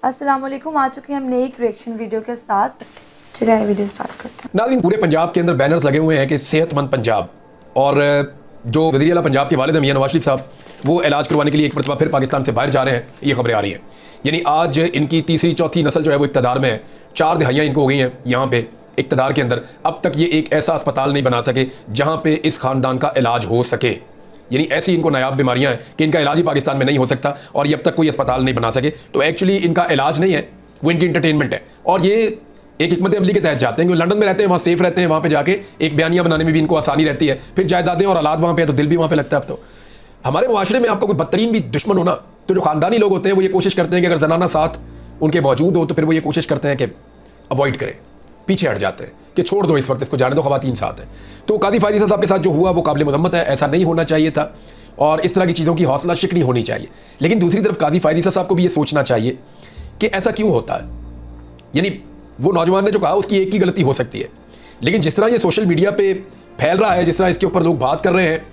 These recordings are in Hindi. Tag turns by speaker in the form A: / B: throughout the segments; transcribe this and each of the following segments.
A: अस्सलाम वालेकुम। आ चुके हैं हम नई एक रिएक्शन वीडियो के साथ। चलिए वीडियो स्टार्ट करते हैं।
B: नाज़रीन, पूरे पंजाब के अंदर बैनर्स लगे हुए हैं कि सेहतमंद पंजाब, और जो वज़ीर आला पंजाब के वालिद हैं मियां नवाज शरीफ साहब, वो इलाज करवाने के लिए एक मरतबा फिर पाकिस्तान से बाहर जा रहे हैं। ये खबरें आ रही हैं। यानी आज इनकी तीसरी चौथी नस्ल जो है वो इक़्तिदार में है। 4 दहाइयाँ इनको हो गई हैं यहाँ पे इक़्तिदार के अंदर। अब तक ये एक ऐसा अस्पताल नहीं बना सके जहाँ पे इस ख़ानदान का इलाज हो सके। यानी ऐसी इनको नायाब बीमारियां हैं कि इनका इलाज ही पाकिस्तान में नहीं हो सकता, और ये अब तक कोई अस्पताल नहीं बना सके। तो एक्चुअली इनका इलाज नहीं है, वो इनकी इंटरटेनमेंट है। और ये एक हिकमत अमली के तहत जाते हैं, क्योंकि लंदन में रहते हैं, वहाँ सेफ रहते हैं, वहाँ पे जाके एक बयानिया बनाने में भी इनको आसानी रहती है। फिर जायदादें और औलाद वहाँ पे है तो दिल भी वहाँ पे लगता है। अब तो हमारे मुआशरे में आपका कोई बदतरीन भी दुश्मन हो ना, तो जो ख़ानदानी लोग होते हैं वो ये कोशिश करते हैं कि अगर जनाना साथ उनके मौजूद हो तो फिर वो ये कोशिश करते हैं कि अवॉइड करें, पीछे हट जाते हैं कि छोड़ दो, इस वक्त इसको जाने दो, ख़वातीन साथ हैं। तो कादी फायदी साहब के साथ जो हुआ वो काबिल मज़म्मत है, ऐसा नहीं होना चाहिए था, और इस तरह की चीज़ों की हौसला शिकनी होनी चाहिए। लेकिन दूसरी तरफ कादी फायदी साहब को भी ये सोचना चाहिए कि ऐसा क्यों होता है। यानी वो नौजवान ने जो कहा उसकी एक ही गलती हो सकती है, लेकिन जिस तरह ये सोशल मीडिया पे फैल रहा है, जिस तरह इसके ऊपर लोग बात कर रहे हैं,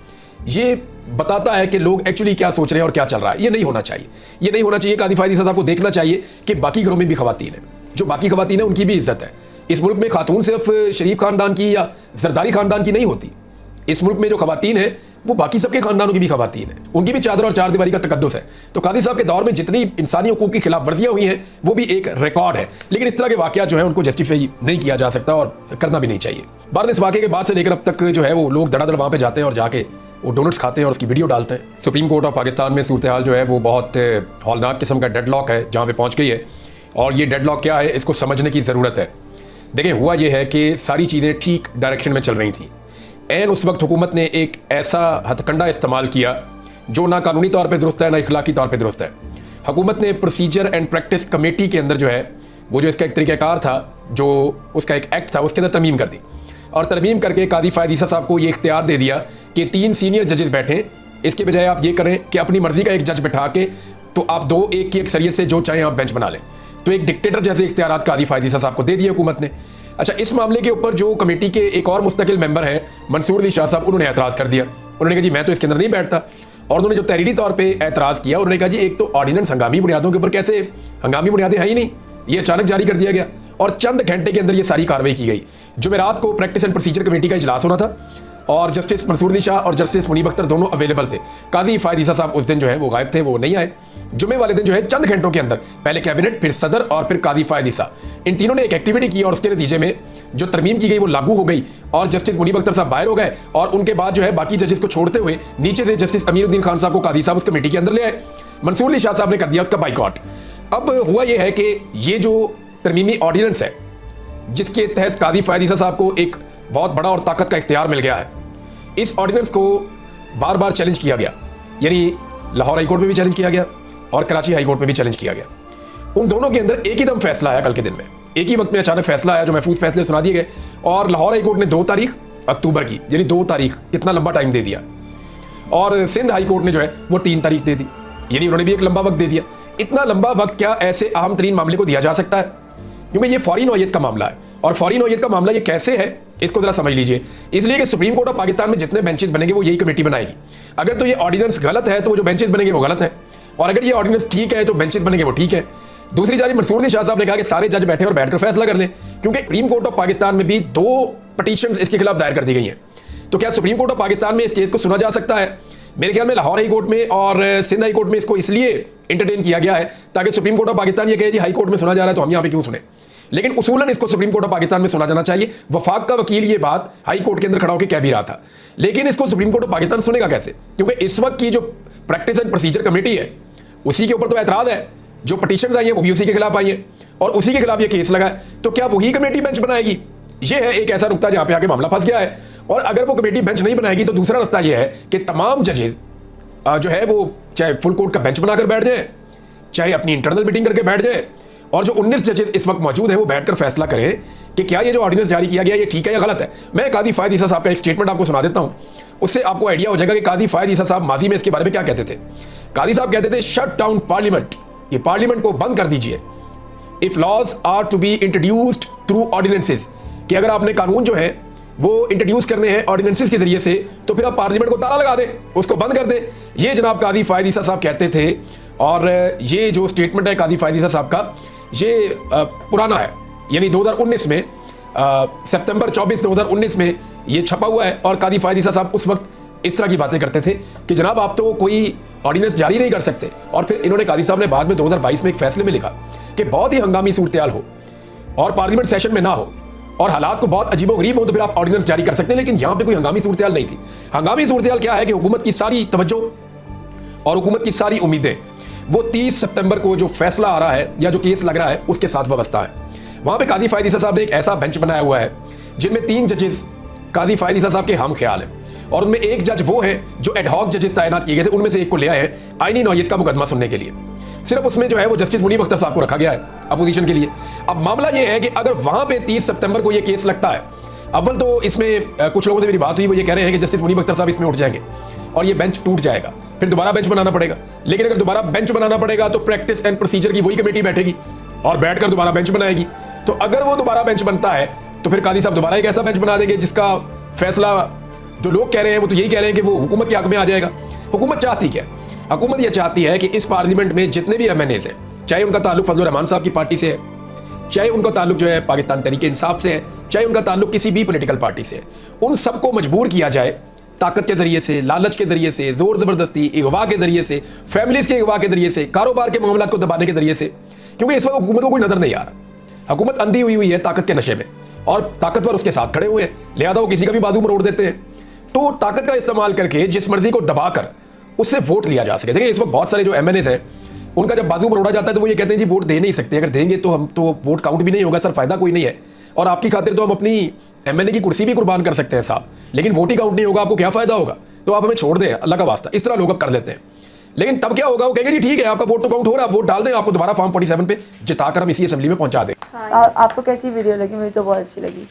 B: ये बताता है कि लोग एक्चुअली क्या सोच रहे हैं और क्या चल रहा है। ये नहीं होना चाहिए, ये नहीं होना चाहिए। कादी फायदी साहब को देखना चाहिए कि बाकी घरों में भी खवातीन हैं, जो बाकी खवातीन हैं उनकी भी इज्जत है। इस मुल्क में खातून सिर्फ शरीफ खानदान की या जरदारी खानदान की नहीं होती। इस मुल्क में जो खवातीन है वो बाकी सबके खानदानों की भी खवातीन है, उनकी भी चादर और चार दीवारी का तकद्दुस है। तो कादी साहब के दौर में जितनी इंसानी हकूक़ की खिलाफ वर्जियाँ हुई हैं वो भी एक रिकॉर्ड है। लेकिन इस तरह के वाक़यात जो है उनको जस्टिफाई नहीं किया जा सकता और करना भी नहीं चाहिए। बाद इस वाक़े के बाद से लेकर अब तक जो है वो लोग धड़ाधड़ वहाँ पर जाते हैं और जाके वो डोनट्स खाते हैं और उसकी वीडियो डालते हैं। सुप्रीम कोर्ट ऑफ पाकिस्तान में सूरत हाल जो है वो बहुत हौलनाक किस्म का डेडलॉक है जहाँ पे पहुँच गई है, और ये डेडलॉक क्या है इसको समझने की ज़रूरत है। देखिए, हुआ ये है कि सारी चीज़ें ठीक डायरेक्शन में चल रही थी। ऐन उस वक्त हुकूमत ने एक ऐसा हथकंडा इस्तेमाल किया जो ना कानूनी तौर पे दुरुस्त है ना इखलाकी तौर पे दुरुस्त है। हुकूमत ने प्रोसीजर एंड प्रैक्टिस कमेटी के अंदर जो है वो जो इसका एक तरीक़ाकार था, जो उसका एक एक्ट था, उसके अंदर तरमीम कर दी, और तरमीम करके कादी फायद ईसा साहब को ये इख्तियार दे दिया कि 3 सीनियर जजेस बैठें। इसके बजाय आप ये करें कि अपनी मर्जी का एक जज बैठा के तो आप 2 एक की अक्सरियत से जो चाहें आप बेंच बना लें। तो एक डिक्टेटर जैसे इख्तियारात कादी फायद ईसा साहब को दे दिए हुकूमत ने। अच्छा, इस मामले के ऊपर जो कमेटी के एक और मुस्तकिल मेंबर हैं मंसूर अली शाह साहब, उन्होंने एतराज़ कर दिया। उन्होंने कहा जी मैं तो इसके अंदर नहीं बैठता, और उन्होंने जो तहरीरी तौर पे एतराज़ किया, उन्होंने कहा जी एक तो ऑर्डिनेंस हंगामी बुनियादों के ऊपर, कैसे हंगामी बुनियादें हैं ही नहीं, ये अचानक जारी कर दिया गया और चंद घंटे के अंदर ये सारी कार्रवाई की गई। जुमेरात को प्रैक्टिस एंड प्रोसीजर कमेटी का इजलास होना था और जस्टिस मंसूर अली शाह और जस्टिस मुनीब अख्तर दोनों अवेलेबल थे। कादी फायद ईसा साहब उस दिन जो है वो गायब थे, वो नहीं आए। जुमे वाले दिन जो है चंद घंटों के अंदर पहले कैबिनेट, फिर सदर और फिर कादी फायद ईसा, इन तीनों ने एक एक्टिविटी की और उसके नतीजे में जो तरमीम की गई वो लागू हो गई, और जस्टिस मुनीब अख्तर साहब बाहर हो गए, और उनके बाद जो है बाकी जजेस को छोड़ते हुए नीचे से जस्टिस अमीरुद्दीन खान साहब को कादी साहब उस कमेटी के अंदर ले आए। मंसूर अली शाह साहब ने कर दिया उसका बाइकआउट। अब हुआ ये है कि ये जो तरमीमी ऑर्डिनेंस है जिसके तहत कादी फायद ईसा साहब को एक बहुत बड़ा और ताकत का इख्तियार मिल गया है, इस ऑर्डिनेंस को बार बार चैलेंज किया गया। यानी लाहौर हाई कोर्ट में भी चैलेंज किया गया और कराची हाई कोर्ट में भी चैलेंज किया गया। उन दोनों के अंदर एक ही दम फैसला आया, कल के दिन में एक ही वक्त में अचानक फैसला आया जो महफूज फैसले सुना दिए गए, और लाहौर हाई कोर्ट ने 2 तारीख अक्टूबर की, यानी 2 तारीख, कितना लंबा टाइम दे दिया, और सिंध हाई कोर्ट ने जो है वो 3 तारीख दे दी, यानी उन्होंने भी एक लंबा वक्त दे दिया। इतना लंबा वक्त क्या ऐसे अहम तरीन मामले को दिया जा सकता है? क्योंकि ये फौरी नौयत का मामला है, और फौरी नौयत का मामला ये कैसे है इसको जरा समझ लीजिए। इसलिए कि सुप्रीम कोर्ट ऑफ पाकिस्तान में जितने बेंचेस बनेंगे वो यही कमेटी बनाएगी। अगर तो ये ऑर्डिनेंस गलत है तो वो जो बेंचेस बनेंगे वो गलत है, और अगर ये ऑर्डिनेंस ठीक है तो बेंचेस बनेंगे वो ठीक है। दूसरी जानिब मंसूर अली शाह साहब ने कहा कि सारे जज बैठे और बैठकर फैसला कर लें, क्योंकि सुप्रीम कोर्ट ऑफ पाकिस्तान में भी 2 पटिशन इसके खिलाफ दायर कर दी गई हैं। तो क्या सुप्रीम कोर्ट ऑफ पाकिस्तान में इस केस को सुना जा सकता है? मेरे ख्याल में लाहौर हाई कोर्ट में और सिंध हाई कोर्ट में इसको इसलिए इंटरटेन किया गया है ताकि सुप्रीम कोर्ट ऑफ पाकिस्तान ये कहे जी हाई कोर्ट में सुना जा रहा है तो हम यहाँ पे क्यों सुने। लेकिन उसूलन इसको सुप्रीम कोर्ट ऑफ पाकिस्तान में सुना जाना चाहिए। वफाक का वकील ये बात हाई कोर्ट के अंदर खड़ा होकर कह भी रहा था, लेकिन इसको सुप्रीम कोर्ट ऑफ पाकिस्तान सुनेगा कैसे? क्योंकि इस वक्त की जो प्रैक्टिस एंड प्रोसीजर कमेटी है उसी के ऊपर तो एतराज़ है, जो पटिशन आई है वो भी उसी के खिलाफ आई है और उसी के खिलाफ ये केस लगा है। तो क्या वही कमेटी बेंच बनाएगी? ये है एक ऐसा नुकता जहाँ पे आके मामला फंस गया है। और अगर वो कमेटी बेंच नहीं बनाएगी तो दूसरा रास्ता ये है कि तमाम जजेस जो है वो चाहे फुल कोर्ट का बेंच बनाकर बैठ जाए, चाहे अपनी इंटरनल मीटिंग करके बैठ जाए, और जो 19 जजेस इस वक्त मौजूद हैं वो बैठकर फैसला करें कि क्या ये जो ऑर्डिनेंस जारी किया गया ये ठीक है या गलत है। मैं कादी फायद ईसा साहब का एक स्टेटमेंट आपको सुना देता हूँ, उससे आपको आइडिया हो जाएगा कि कादी फायद ईसा साहब माजी में इसके बारे में क्या कहते थे। कादी साहब कहते थे शट डाउन पार्लियामेंट, ये पार्लियामेंट को बंद कर दीजिए। If laws are to be introduced through ordinances, कि अगर आपने कानून जो है वो इंट्रोड्यूस करने हैं ऑर्डिनेंसेस के जरिए से तो फिर आप पार्लियामेंट को ताला लगा दें, उसको बंद कर दें। ये जनाब कादी फायद ईसा साहब कहते थे और ये जो स्टेटमेंट है कादी फायद ईसा साहब का, ये पुराना है, यानी 2019 में सितंबर 24 2019 में ये छपा हुआ है। और कादी फायद ईसा साहब उस वक्त इस तरह की बातें करते थे कि जनाब आप तो कोई ऑर्डिनेंस जारी नहीं कर सकते। और फिर इन्होंने, कादी साहब ने बाद में 2022 में एक फैसले में लिखा कि बहुत ही हंगामी सूरत हो और पार्लियामेंट सेशन में ना हो और हालात को बहुत अजीबोगरीब हो तो फिर आप ऑर्डिनेंस जारी कर सकते हैं, लेकिन यहां पे कोई हंगामी सूरत नहीं थी। हंगामी सूरत क्या है कि हुकूमत की सारी तवज्जो और हुकूमत की सारी उम्मीदें वो 30 सितंबर को जो फैसला आ रहा है या जो केस लग रहा है उसके साथ वाबस्ता है। वहां पे कादी फायद ईसा साहब ने एक ऐसा बेंच बनाया हुआ है जिनमें 3 जजेस कादी फायद ईसा साहब के हम ख्याल हैं, और उनमें एक जज वो है जो एडहॉक जजेस तैनात किए गए थे, उनमें से एक को लिया है आईनी नौयत का मुकदमा सुनने के लिए। सिर्फ उसमें जो है वो जस्टिस मुनीब अख्तर साहब को रखा गया है अपोजिशन के लिए। अब मामला ये है कि अगर वहां पे 30 सितंबर को ये केस लगता है, अव्वल तो इसमें कुछ लोगों से मेरी बात हुई, वो ये कह रहे हैं कि जस्टिस मुनीब अख्तर साहब इसमें उठ जाएंगे और ये बेंच टूट जाएगा, फिर दोबारा बेंच बनाना पड़ेगा। लेकिन अगर दोबारा बेंच बनाना पड़ेगा तो प्रैक्टिस एंड प्रोसीजर की वही कमेटी बैठेगी और बैठकर दोबारा बेंच बनाएगी। तो अगर वो दोबारा बेंच बनता है तो फिर कादी साहब दोबारा एक ऐसा बेंच बना देंगे जिसका फैसला जो लोग कह रहे हैं वो तो यही कह रहे हैं कि वो हुकूमत के हक में आ जाएगा। हुकूमत चाहती क्या? हुकूमत ये चाहती है कि इस पार्लियामेंट में जितने भी एमएनएज हैं, चाहे उनका ताल्लुक फजल रहमान साहब की पार्टी से है, चाहे उनका ताल्लुक जो है पाकिस्तान तहरीक इंसाफ से है, चाहे उनका ताल्लुक किसी भी पॉलिटिकल पार्टी से है, उन सबको मजबूर किया जाए ताकत के जरिए से, लालच के जरिए से, जोर जबरदस्ती, अगवा के जरिए से, फैमिलीज के अगवा के जरिए से, कारोबार के मामलों को दबाने के जरिए से। क्योंकि इस वक्त हुकूमत को कोई नजर नहीं आ रहा, हुकूमत अंधी हुई है ताकत के नशे में और ताकतवर उसके साथ खड़े हुए हैं, लिहाजा वो किसी का भी बाजू मरोड़ देते हैं। तो ताकत का इस्तेमाल करके जिस मर्जी को दबाकर उससे वोट लिया जा सके। देखिए इस वक्त बहुत सारे जो एमएनएज हैं उनका जब बाजू मरोड़ा जाता है तो वो ये कहते हैं जी वोट दे नहीं सकते, अगर देंगे तो हम तो वोट काउंट भी नहीं होगा सर, फायदा कोई नहीं है, और आपकी खातिर तो हम अपनी एमएनए की कुर्सी भी कुर्बान कर सकते हैं साहब, लेकिन वोट ही काउंट नहीं होगा, आपको क्या फायदा होगा, तो आप हमें छोड़ दें अल्लाह का वास्ता। इस तरह लोग अब कर लेते हैं। लेकिन तब क्या होगा, वो कहेंगे जी ठीक है आपका वोट तो काउंट हो रहा है, वोट डाल दें, आपको दोबारा फॉर्म 47 पे जिताकर हम इसी असेंबली में पहुंचा दें।
A: आपको कैसी वीडियो लगी? मुझे तो बहुत अच्छी लगी।